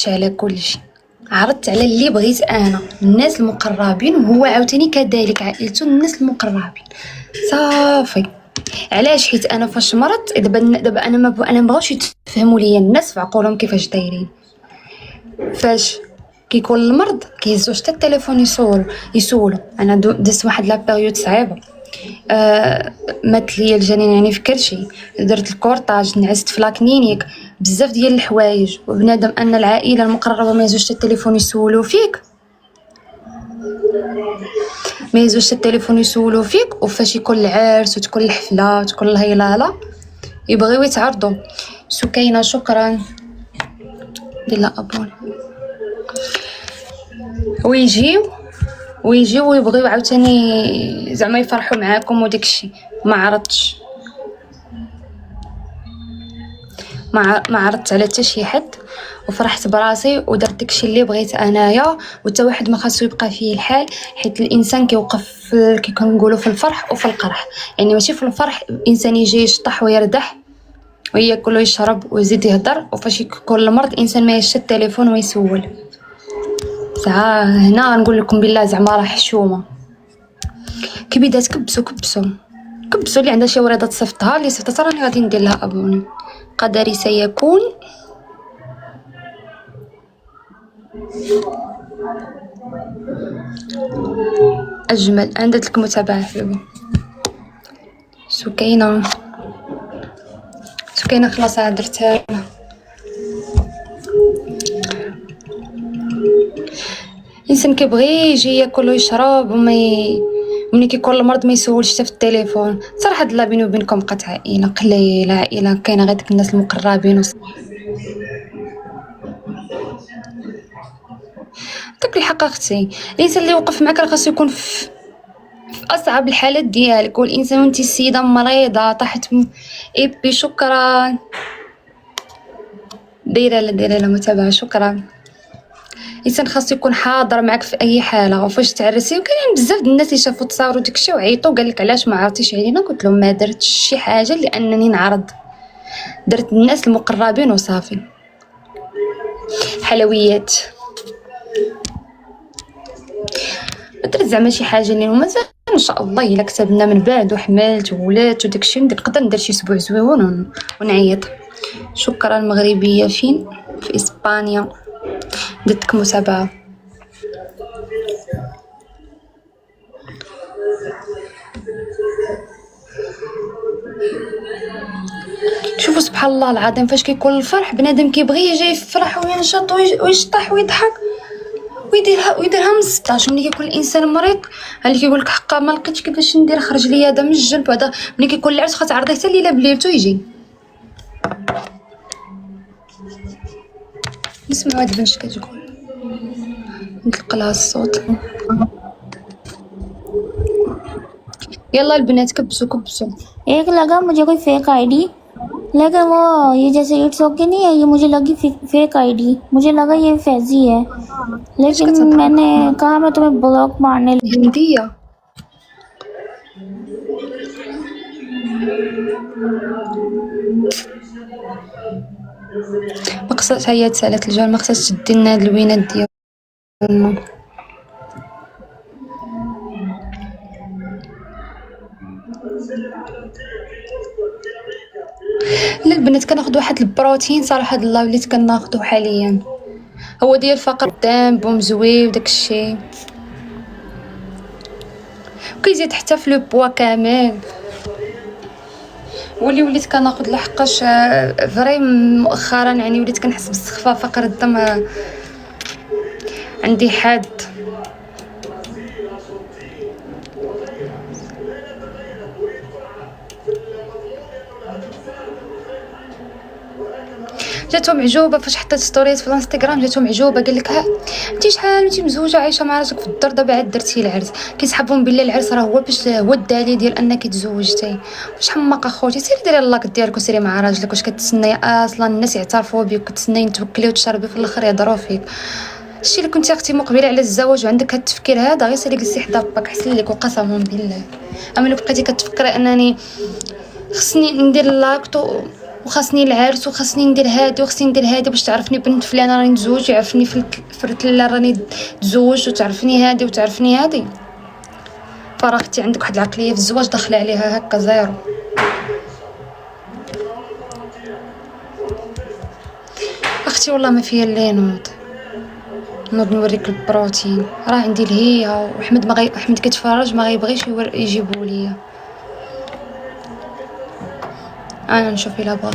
عرضتش على كل شيء، عرضت على اللي بغيت انا، الناس المقربين، وهو عاوتاني كذلك عائلته الناس المقربين صافي. علاش؟ حيت انا فاش مرضت دابا انا ما بغاوش يتفهموا ليا الناس في عقولهم كيفاش دايرين. فاش كيكون المرض كيهزو حتى التليفون يسولو. انا دزت واحد لا بيريود صعيبه، مات ليا الجنين يعني في كرشي، درت الكورطاج، نعست في لاكلينيك، بزاف ديال الحوايج، وبنادم ان العائله المقربه ما يهزوش التليفون يسولو فيك، ما يهزوش التليفون يسولو فيك. وفاش يكون العرس وتكون الحفله وتكون الهيلاله يبغيو يتعرضوا. سكينه شكرا لا ابون، ويجيو ويبغيو عاوتاني زعما يفرحوا معاكم وداك الشيء. ما عرضتش، ما عرضت على حتى شي حد، وفرحت براسي ودرت داكشي اللي بغيت انايا. وتا واحد ما خاصو يبقى فيه الحال، حيت الانسان كيوقف كي كنقولوا في الفرح وفي القرح. يعني ماشي في الفرح الانسان يجي يشطح ويردح وياكل ويشرب ويزيد يهضر، وفاش يكون المرض الانسان ما يشد التليفون ويسول. هنا نقول لكم بالله زعما راه حشومه. كي بدات كبسوا اللي عندها شي وريضه تصيفطها اللي صيفطتها راني غادي ندير لها ابوني. قدري سيكون اجمل. عندك لك متابعه حلوه. سكينه خلاص درتها. الانسان كيبغي يجي ياكل ويشرب ملي كيكون المرض ما يسولش حتى في التليفون. صراحه لا بيني وبينكم بقات عائله قليله، عائله كاينه غير ديك الناس المقربين داك الحق اختي. الانسان اللي وقف معك راه خاصو يكون في اصعب الحالات ديالك، والانسان وانت السيده مريضه طاحت ايبي. شكرا دايره لا متابعه. شكرا. الانسان خاصو يكون حاضر معك في اي حاله. وفاش تعرسي وكاين بزاف د الناس اللي شافوا تصاوروا داكشي وعيطوا قال لك علاش ما عرضتيش علينا. قلت لهم ما درتش شي حاجه لانني نعرض، درت الناس المقربين وصافي. حلويات درت زعما شي حاجه اللي مازال ان شاء الله الا كتبنا من بعد وحملت وولات وداكشي نقدر ندير شي اسبوع زويون ونعيط. شكرا. مغربيه فين؟ في اسبانيا. درتك متابعه. شوفوا سبحان الله العظيم، فاش كيكون الفرح بنادم كيبغي يجي يفرح وينشط ويشطح ويضحك ويديرها من 16. ملي كيكون الانسان مريض اللي كيقول لك حقا ما لقيتش كيفاش ندير، خرج لي هذا من الجنب هذا. ملي كيكون العرس خاص تعرضيه حتى الليله بليلتو يجي. نسمعوا هاد البنت كتقول، نطلق لها الصوت. يلا البنات كبسوا. एक लगा मुझे कोई फेक आईडी, लेकिन वो ये जैसे इट्स ओके नहीं है, ये मुझे लगी फेक आईडी, मुझे लगा ये फैजी है, लेकिन मैंने कहा मैं तुम्हें ब्लॉक मारने هنديه. مقصد هي تسالت الجار، مقصد تدي لنا هاد الوينات ديالنا. لا البنات كناخذ واحد البروتين صراحه الله وليت كناخذو حاليا، هو ديال فقر الدم بومزوي وداك الشيء، وكيزيد حتى في لو بوا كامل. وليت كناخذ لحقاش فري مؤخرا يعني وليت كنحس بالسخفه، فقر الدم عندي حاد. جاتهم عجوبه فاش حطيت ستوريات في الانستغرام، جاتهم عجوبه قال لك ها انت شحال انت مزوجه عايشه مع راسك في الدار دابا عاد درتي العرس. كيسحبهم بالله العرس راه هو باش هو الدليل ديال انك تزوجتي. واش حماق اخوتي سيري ديري اللاك ديالك وسيري مع راجلك. واش كتسناي اصلا الناس يعترفوا بك وكتسناي توكلي وتشربي في الاخر يهضروا فيك؟ الشيء اللي كنتي اختي مقبله على الزواج وعندك هاد التفكير هذا غير سيري جلسي حدا باك احسن لك وقسما بالله. اما لو بقيتي كتفكري انني خصني ندير اللاك وخاصني العرس وخاصني ندير هادي وخاصني ندير هادي باش تعرفني بنت فلانه راني متزوج، يعرفني في الرتله راني تزوج، وتعرفني هادي وتعرفني هادي. فراه اختي عندك واحد العقليه في الزواج داخله عليها هكا زيرو. اختي والله ما فيا اللي نوض نوريك البروتين، راه عندي الهيه وحمد احمد كيتفرج ما غيبغيش يجيبوا ليا. انا نشوف الا بغا.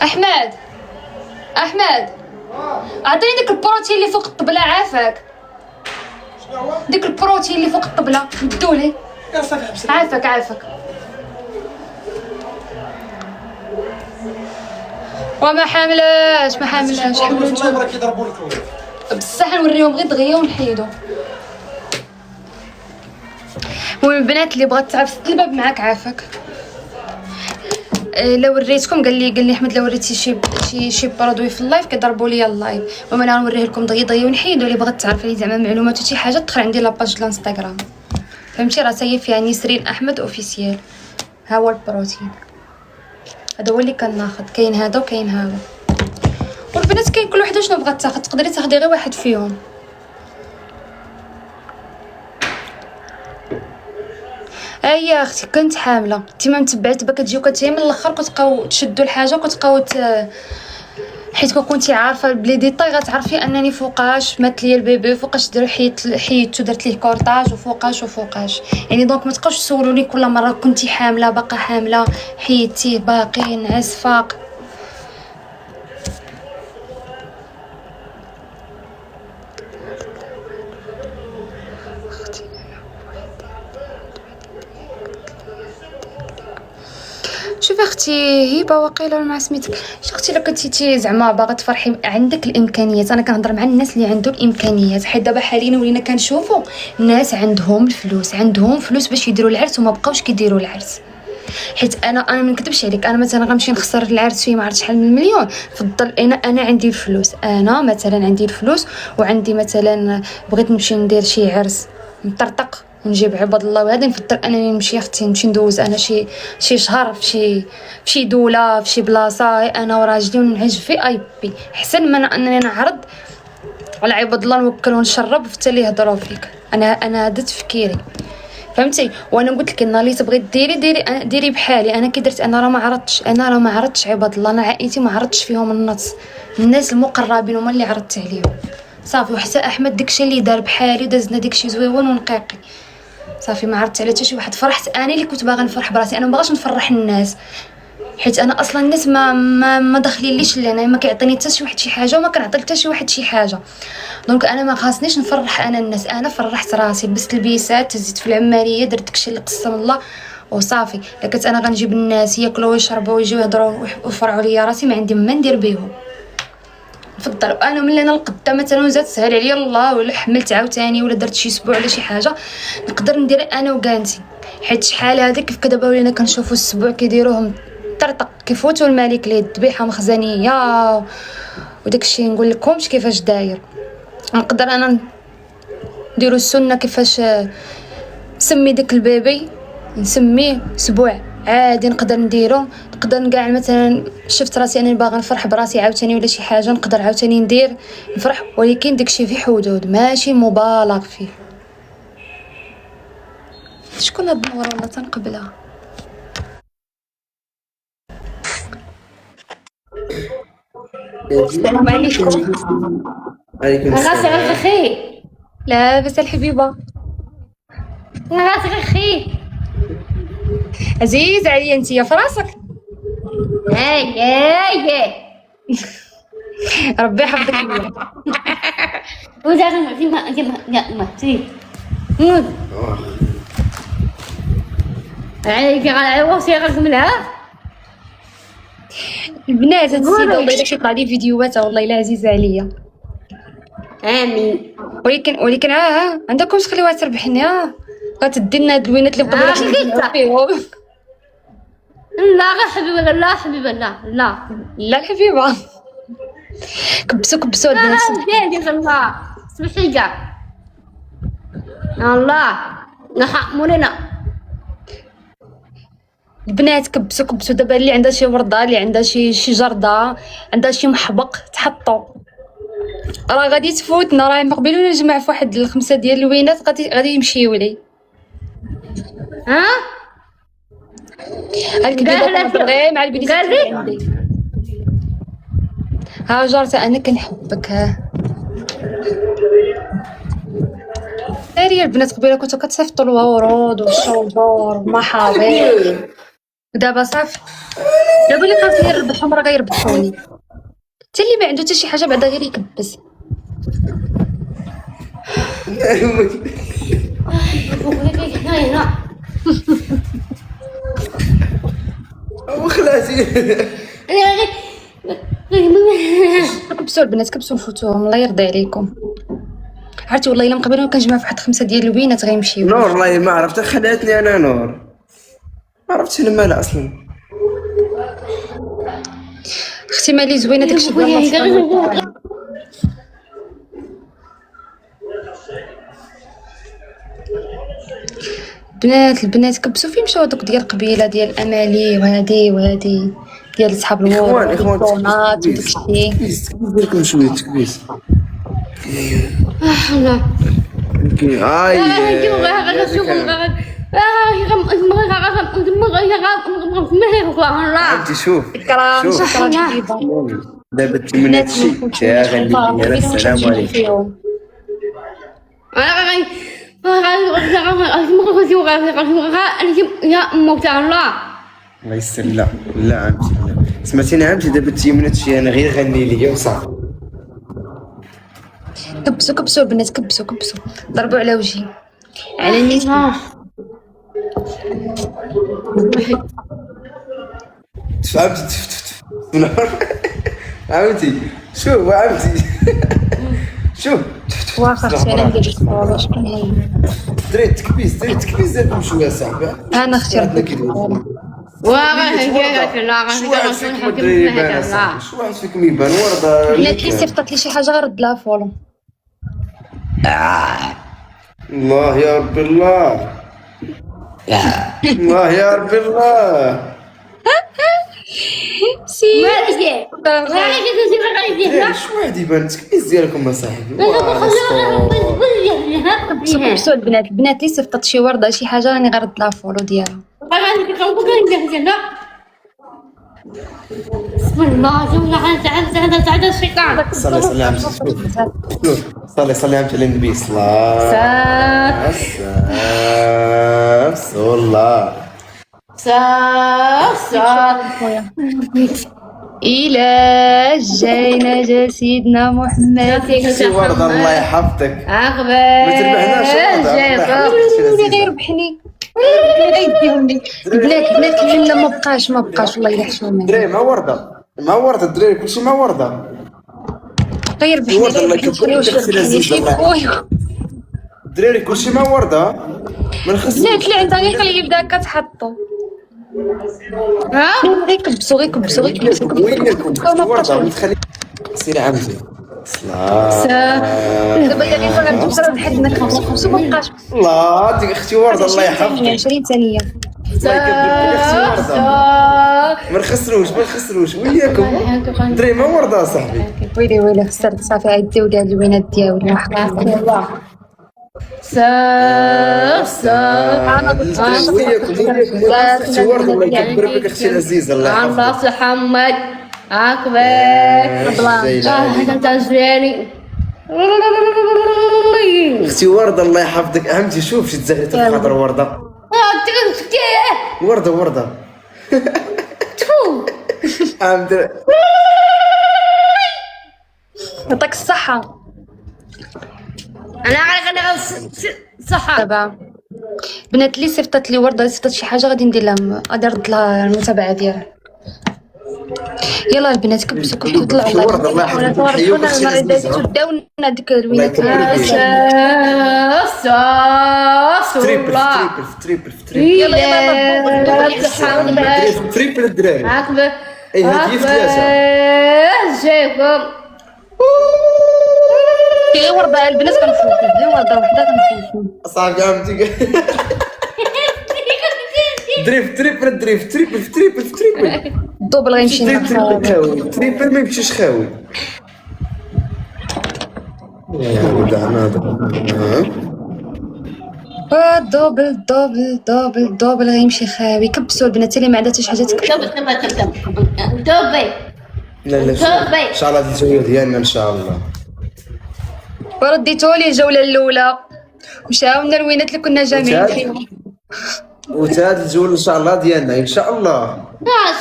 احمد اعطيني ديك البروتين اللي فوق الطبله عافاك. شنو هو؟ ديك البروتين اللي فوق الطبله ندولي. يا صافي حبس. عافاك وما حاملاش حملوا الله نتوما يبارك يضربوا لك الولاد. بصح نوريهم غير دغيا ونحيدو. المهم البنات اللي بغات تعرف الباب معاك عافاك. لو وريتكم قال لي احمد لو وريتي شي برودوي في اللايف كيضربوا لي اللايف، وما انا غنوريه لكم دغيا ونحيدو. اللي بغات تعرف لي زعما معلومات وشي حاجه تدخل عندي لاباج الانستغرام، فهمتي؟ راه سايف فيها نسرين احمد اوفيسيال. ها هو البروتين، هذا هو اللي كناخذ. كاين هذا وكاين هذا، والبنات كاين كل وحده شنو بغات تاخذ، تقدري تاخدي غير واحد فيهم. يا اختي كنت حامله، انت ما متبعت بك تجيو كتجي من الاخر كتبقاو تشدوا الحاجه وكتبقاو حيت كنتي عارفه بلي ديطاي غتعرفي انني فوقاش مات ليا البيبي، فوقاش درت حيدتو درت ليه كورطاج وفوقاش يعني. دونك ما تبقاوش تسولوني كل مره كنتي حامله باقا حامله حيدتيه باقي نعس فاق. شوفي اختي هبه واقيلا مع سميتك. اختي لو كنتي زعما باغا تفرحي عندك الامكانيات، انا كنهضر مع الناس اللي عندهم الامكانيات. حيت دابا حاليا ولينا كنشوفوا الناس عندهم فلوس باش يديروا العرس وما بقاوش كيديروا العرس. حيت انا ما نكذبش عليك، انا مثلا غنمشي نخسر العرس فيه ما عرفت شحال من المليون. فضل انا عندي الفلوس، انا مثلا عندي الفلوس وعندي مثلا بغيت نمشي ندير شي عرس مطرطق ونجيب عباد الله، وهذا نفضل انني نمشي اختي نمشي ندوز انا شي شهر في شي دوله في شي بلاصه انا وراجلي ونعيش في اي بي، احسن من انني نعرض على عباد الله نوكل ونشرب حتى اللي يهضروا فيك. انا هذا تفكيري، فهمتي؟ وانا قلت لك ان اللي تبغي ديري بحالي. انا كي درت انا راه ما عرضتش عباد الله، انا عائلتي ما عرضتش فيهم الناس المقربين هما اللي عرضت عليهم صافي. وحتى احمد داكشي اللي دار بحالي دازنا داكشي زويون ونقيقي صافي. ما عرضت على حتى شي واحد، فرحت انا اللي كنت باغا نفرح براسي. انا ما باغاش نفرح الناس حيت انا اصلا الناس ما داخلينليش لي، ما كيعطيني حتى شي واحد شي حاجه وما كنعطي حتى شي واحد شي حاجه. دونك انا ما خاصنيش نفرح انا الناس، انا فرحت راسي، لبست البيسات تزيد في العماريه درت داكشي اللي قسم الله وصافي. لكن انا غنجيب الناس ياكلوا ويشربوا ويجيو يهضروا ويفرعوا ليا راسي، ما عندي ما ندير بهم. نفضل انا ملي انا القدا مثلا زاد سهل عليا الله ولا حملت عاوتاني ولا درت شي اسبوع ولا شي حاجه نقدر ندير انا وكانتي. حيت شحال هذيك كيف دابا ولينا كنشوفوا السبوع كيديروهم طرطق كيفوتوا الملك ليه الذبيحه مخزنيه وداكشي. نقول لكمش كيفاش داير. نقدر انا نديروا السنه كيفاش نسمي داك البيبي نسميه اسبوع عادي نقدر نديرو. نقدر نقع مثلا شفت راسي انا باغا نفرح براسي عاوتاني ولا شي حاجه نقدر عاوتاني ندير نفرح، ولكن داكشي في حدود ماشي مبالغ فيه. شكون هاد النور ولا تنقبلها؟ السلام عليكم. عليكم السلام. غاسي اخي لاباس الحبيبه؟ غاسي اخي عزيز عليا انتيا فراسك. هاي ربي يحفظك ليا. وزعما في ما سي عليك على وصي غنكملها. البنات هاد السيده والله الا كيطلع لي فيديوهات والله الا عزيزه عليا. امين. ولكن عندكمش خليوها تربحني. غتدي لنا هاد الوينات اللي بقاو خيتا. فيهم. لا غير حبيبه لا حبيبه لا الحبيبه كبسوا البنات. ديالي الله سمحي كاع الله نحق مولينا البنات كبسوا كبسوا دابا اللي عندها شي ورده، اللي عندها شي جرده، عندها شي محبق تحطوا. راه غادي تفوتنا، راه مقبلون نجمع في واحد الخمسه ديال الوينات غادي يمشيو لي. ها الكبيده غير مع البنيت اللي عندي. ها جارتها انا كنحبك. ها داري البنات قبيله كنتو كتصيفطوا الورود والشجر والمحاضر، ودابا صافي. دابا اللي خاص يربحهم راه غيربحوني. حتى اللي ما عنده حتى شي حاجه بعدا غير يكبس. وخلاتي كبسوا البنات كبسوا نفوتوهم الله يرضي عليكم. عرفتي والله الا من قبل كنجمع في واحد 5 ديال الوينات غيمشيو. نور والله ما عرفت، خلاتني انا نور، ما عرفتش شنو مالها اصلا. اختي مالي زوينه داكشي ديال البنات كبسوا. فين مشاو دوك ديال قبيله ديال امالي وهادي ديال صحاب الورد والبونات وداكشي. تكبيس لكم شويه تكبيس. عمتي شوف كرام شوف شكرا حبيبه. دابا تمنى هادشي يا غني يا السلام عليكم. الله يستر. لا لا عمتي لا. سمعتيني عمتي دابا تيمنات شي انا غير غني ليا وصافي. كبسوا البنات كبسوا ضربوا على وجهي على النيت. فهمتي عمتي شوف عمتي شوف واخا اختي انا ندير الصوره. شكون هي؟ دريت تكبيس ديالكم شويه صاحبي. انا اختي رديت شو واحد فيكم يبان ورده. بنات لي صيفطات لي شي حاجه غنرد لها فولو. الله يا ربي الله الله يا ربي الله. سي شو واحد يبان تكبيس ديالكم اصاحبي. كبسوا البنات لي صيفطات شي ورده شي حاجه راني غنرد لها فولو ديالها. بسم الله تعالى الشيطان. صلي عمتي شوف صلي عمتي على النبي صلاه الله. إلى جينا جا سيدنا محمد. سي ورده الله يحفظك. أخبار ما تربحناش اللي غيربحني غيديهم لي. البنات الحمله ما بقاش والله الا حشومه. دراري مع ورده الدراري كلشي مع ورده. غيربحني ورده الله يكبر الدراري كلشي مع ورده. ما نخصش البنات اللي عندها غير قليل بدا كتحطو. غير كبسوا وينكم ورده وتخلي سير عمتي دابا يا غير غنبداو بصراحه حدنا كنخبسوا ما بقاش. الله ديك اختي ورده الله يحفظك. 20 ثانيه الله يكبر اختي ورده. ما نخسروش وياكم دري ما ورده صاحبي. ويلي خسرت صافي. عيديو لي الوينات ديالي وياكم اختي ورده الله يكبر بك اختي العزيزه الله يحفظك. الله محمد أكبر تجريني اختي ورده الله يحفظك. اهمتي شوف شي تزغريت الخضر ورده ورده يعطيك الصحه. أنا عارف صحة. دابا بنات لي صيفطات لي ورده صيفطات شي حاجه غادي ندير لها غادي نرد لها المتابعه ديالها. يلا البنات كبسوا طلعوا ورده الله يحفظك. حيوك اختي العزيزه. داونا ديك الوينات. تريبل يلا تريبل الدراري. أكبر اي هادي في ثلاثه. جايكم كاين ورده البنات كنفوتوا. كاين ورده وحده كنفوتوا. صاحبي عمتي دريف تريبل دريف تريبل في تريبل في تريبل. الدوبل غيمشي دريف تريبل نخاوي. خاوي تريبل ما يمشيش خاوي. يا ولد عناضر. دوبل دوبل دوبل دوبل غيمشي خاوي. كبسوا البنات اللي ما عندها حتى شي حاجه تكبس. دوبي لا لا ان شاء الله هذه الجوله ديالنا ان شاء الله. ورديتوا لي الجوله الاولى مشاونا الوينات اللي كنا جامعين فيهم. وتاد الجوله ان شاء الله ديالنا ان شاء الله. ان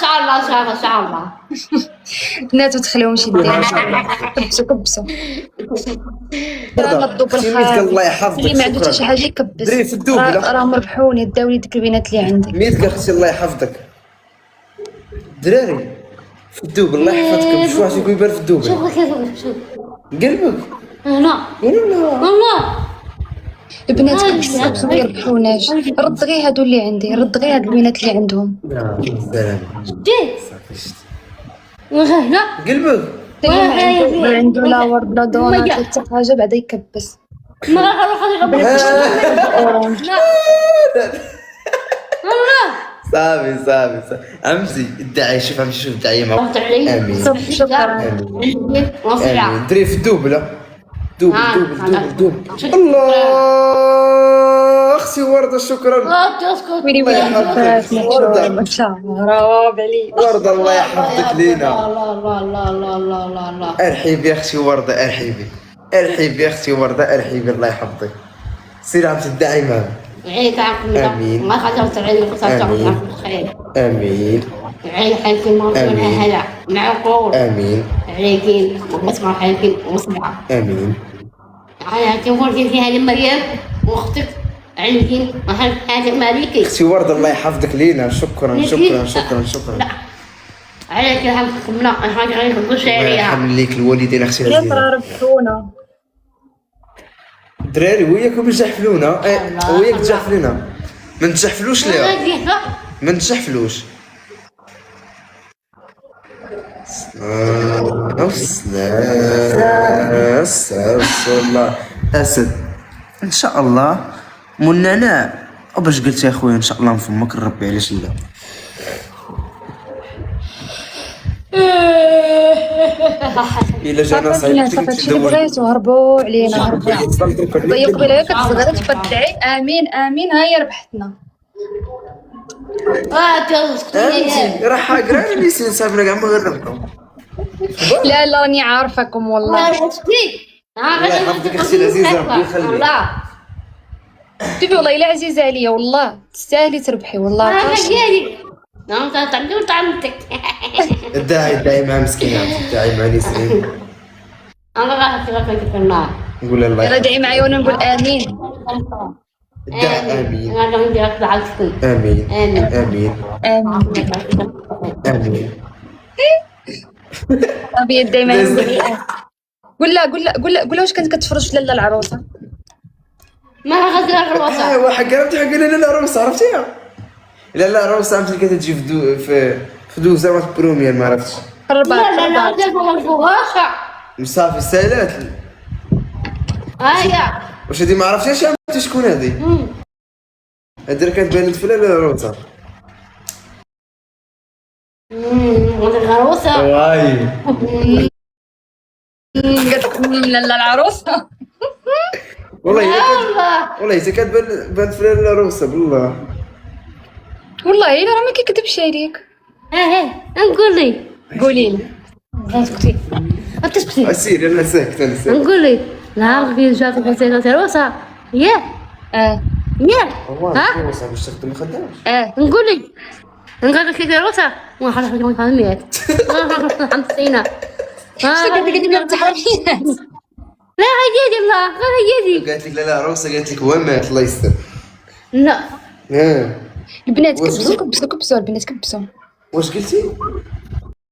شاء الله ان شاء الله ان شاء الله. البنات وتخليهم شدين. كبسوا كبسوا. رانا الدوبل اختي خاوي. ميتك الله يحفظك. اللي ما عنده حتى شي شكرا حاجه يكبس. دري في الدوبله. راهم ربحوني داو لي ديك البنات اللي عندي. ميتك اختي الله يحفظك. دراري في الدوبل الله يحفظكم. شو واحد يكون يبان في الدوبل شوف شوف قلبك. لا ولا والله البنات كبسوا كبسوا ما يربحوناش. رد غير هادو اللي عندي، رد غير هاد البنات اللي عندهم. سلام جيت لا قلبك. ما عنده لا ورد لا دونات لا حتى حاجه بعدا يكبس. ما راح اروح اورانج. صافي امزي الداعي. شوف امشي شوف الداعي معك. امين شكرا. امين. دري في الدوبله. دوبل دوبل دوبل دوبل. الله اختي ورده شكرا. ويلي الله يحفظك. وردة. ما شاء الله راب عليك. ورده الله يحفظك لينا. لا لا لا لا لا لا ارحبي يا اختي ورده. ارحبي يا اختي ورده. ارحبي الله يحفظك. سير عم تدعي معنا. عينك عقل آمين. ما خاطرت عينك وصارت خير امين عين حيكون موجود هلا معقول امين عليكين ومسمع حيكون ومسمع امين. أنا تقول فيها لمريم واختك عليكين وهل حاجة مالكي اختي ورده الله يحفظك لينا. شكرا لا عليك يرحمكم. لا حاجة غير في الله الشارع يرحم ليك الوالدين اختي يا العزيزه. ترى ربحونا. دراري وياكم تجحفلونا. وياك تجحفلونا. ما نتجحفلوش ليها. ما نتجحفلوش. الله اسد ان شاء الله. منعناع باش قلت يا خويا ان شاء الله من فمك نربي علاش لا. الا جانا صعيب صافي اللي بغيتو هربوا علينا هربوا. ضيق قبيله كتصغر تبدعي. امين امين. ها هي ربحتنا. انت راه حاقرا لي سين صافي كاع ما غنربحو. لا لا راني عارفاكم والله. الله يحفظك اختي العزيزه. ربي يخليك. شوفي والله الا عزيزه عليا والله تستاهلي تربحي والله. الداعي مع مسكينه. الداعي مع نسرين. نقول الله يلا ادعي معايا وانا نقول امين. الداعي امين آمين امين امين امين. ابي ادعي معايا نقول قول واش كانت كتفرج في لاله العروسه. ما غادي الروسة ايوا حكرت حق لاله العروسه عرفتيها. لاله العروسه عرفتي كتجي في دوزه بروميير ما عرفتش. لا صافي سالات. هيا واش هادي ما عرفتيش عرفتي شكون هادي. هادي راه كانت بانت في لاله العروسه. الروسة واي قالت لاله العروسه. والله حتى كانت بانت في لاله العروسه بالله. والله الا راه ما كيكذبش عليك. نقول لي قولي لي. اسكتي تسكتي اسير انا ساكت انا ساكت. نقول لي نهار في جات في الروسة ياه اه ها باش تخدم ما خدامش. نقول لي نقول لك في الروسة ما خلاص ما فهمت حمسينا شنو قالت لك انت تحرمينات. لا هيدي الله هيدي قالت لك لا عروسه قالت لك هو مات الله يستر. لا ها البنات كبسوا البنات كبسوا. واش قلتي؟